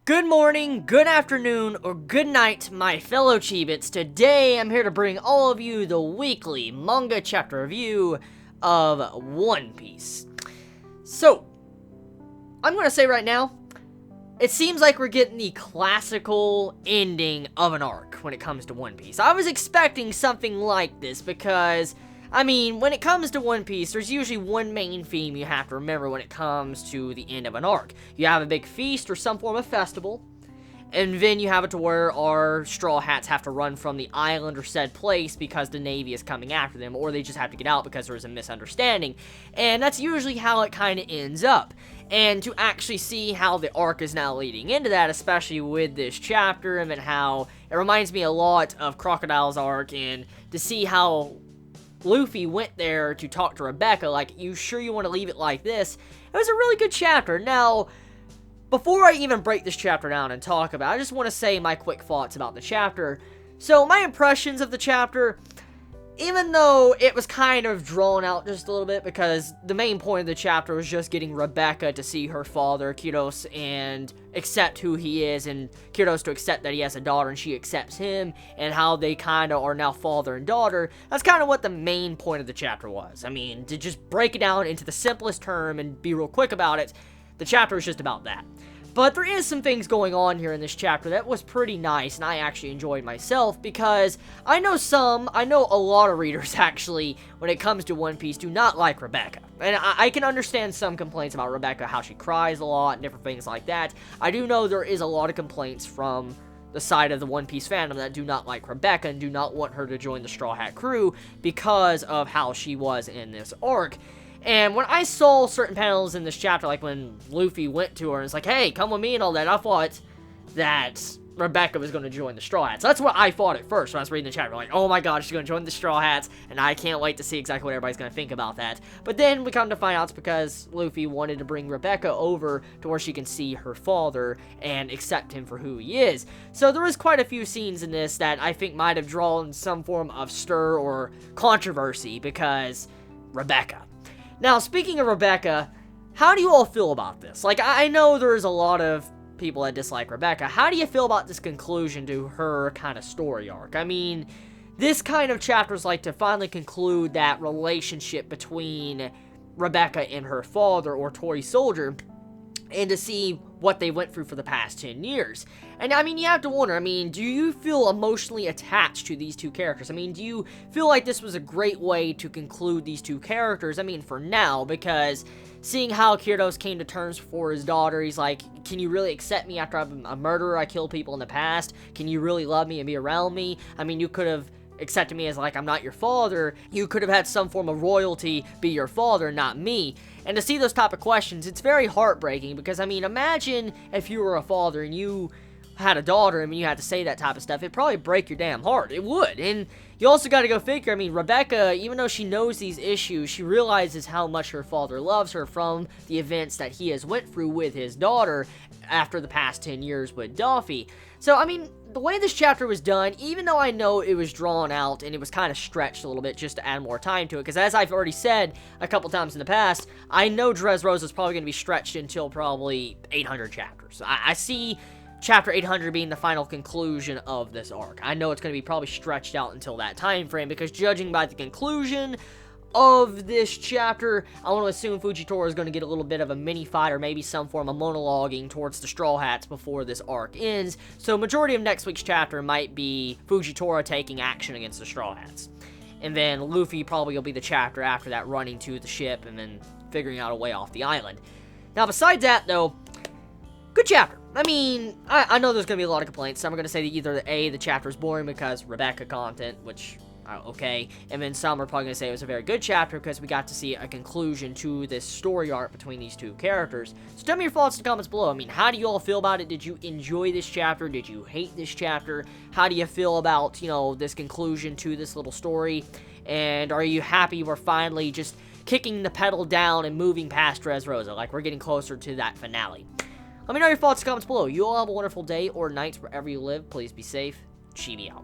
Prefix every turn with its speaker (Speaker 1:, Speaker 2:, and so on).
Speaker 1: Good morning, good afternoon, or good night, my fellow Chibits. Today, I'm here to bring all of you the weekly manga chapter review of One Piece. So, I'm going to say right now, it seems like we're getting the classical ending of an arc when it comes to One Piece. I was expecting something like this because, when it comes to One Piece, there's usually one main theme you have to remember when it comes to the end of an arc. You have a big feast or some form of festival, and then you have it to where our Straw Hats have to run from the island or said place because the Navy is coming after them, or they just have to get out because there's a misunderstanding. And that's usually how it kind of ends up. And to actually see how the arc is now leading into that, especially with this chapter, and then how it reminds me a lot of Crocodile's arc, and to see how Luffy went there to talk to Rebecca, like, you sure you want to leave it like this? It was a really good chapter. Now, before I even break this chapter down and talk about it, I just want to say my quick thoughts about the chapter. So, my impressions of the chapter, even though it was kind of drawn out just a little bit, because the main point of the chapter was just getting Rebecca to see her father, Kiros, and accept who he is, and Kiros to accept that he has a daughter, and she accepts him, and how they kind of are now father and daughter. That's kind of what the main point of the chapter was. To just break it down into the simplest term and be real quick about it, the chapter is just about that. But there is some things going on here in this chapter that was pretty nice, and I actually enjoyed myself, because I know a lot of readers actually, when it comes to One Piece, do not like Rebecca. And I can understand some complaints about Rebecca, how she cries a lot, and different things like that. I do know there is a lot of complaints from the side of the One Piece fandom that do not like Rebecca and do not want her to join the Straw Hat crew because of how she was in this arc. And when I saw certain panels in this chapter, like when Luffy went to her and was like, hey, come with me and all that, I thought that Rebecca was going to join the Straw Hats. That's what I thought at first when I was reading the chapter. Like, oh my god, she's going to join the Straw Hats, and I can't wait to see exactly what everybody's going to think about that. But then we come to find out it's because Luffy wanted to bring Rebecca over to where she can see her father and accept him for who he is. So there was quite a few scenes in this that I think might have drawn some form of stir or controversy because Rebecca. Now, speaking of Rebecca, how do you all feel about this? Like, I know there's a lot of people that dislike Rebecca. How do you feel about this conclusion to her kind of story arc? This kind of chapter is like to finally conclude that relationship between Rebecca and her father, or Toy Soldier, and to see what they went through for the past 10 years. And, you have to wonder, do you feel emotionally attached to these two characters? Do you feel like this was a great way to conclude these two characters? For now, because seeing how Kiros came to terms for his daughter, he's like, can you really accept me after I'm a murderer? I killed people in the past. Can you really love me and be around me? You could have accepted me as, like, I'm not your father. You could have had some form of royalty be your father, not me. And to see those type of questions, it's very heartbreaking, because, imagine if you were a father and you had a daughter, you had to say that type of stuff. It'd probably break your damn heart. It would. And you also got to go figure, Rebecca, even though she knows these issues, she realizes how much her father loves her from the events that he has went through with his daughter after the past 10 years with Doffy. So, the way this chapter was done, even though I know it was drawn out and it was kind of stretched a little bit just to add more time to it, because as I've already said a couple times in the past, I know Dressrosa is probably going to be stretched until probably 800 chapters. I see Chapter 800 being the final conclusion of this arc. I know it's going to be probably stretched out until that time frame, because judging by the conclusion of this chapter, I want to assume Fujitora is going to get a little bit of a mini fight, or maybe some form of monologuing towards the Straw Hats before this arc ends. So majority of next week's chapter might be Fujitora taking action against the Straw Hats. And then Luffy probably will be the chapter after that, running to the ship and then figuring out a way off the island. Now, besides that, though, good chapter. I know there's going to be a lot of complaints. Some are going to say that either the chapter is boring because Rebecca content, which, okay. And then some are probably going to say it was a very good chapter because we got to see a conclusion to this story arc between these two characters. So tell me your thoughts in the comments below. How do you all feel about it? Did you enjoy this chapter? Did you hate this chapter? How do you feel about, this conclusion to this little story? And are you happy we're finally just kicking the pedal down and moving past Dressrosa? Like, we're getting closer to that finale. Let me know your thoughts in the comments below. You all have a wonderful day or night wherever you live. Please be safe. Chibi out.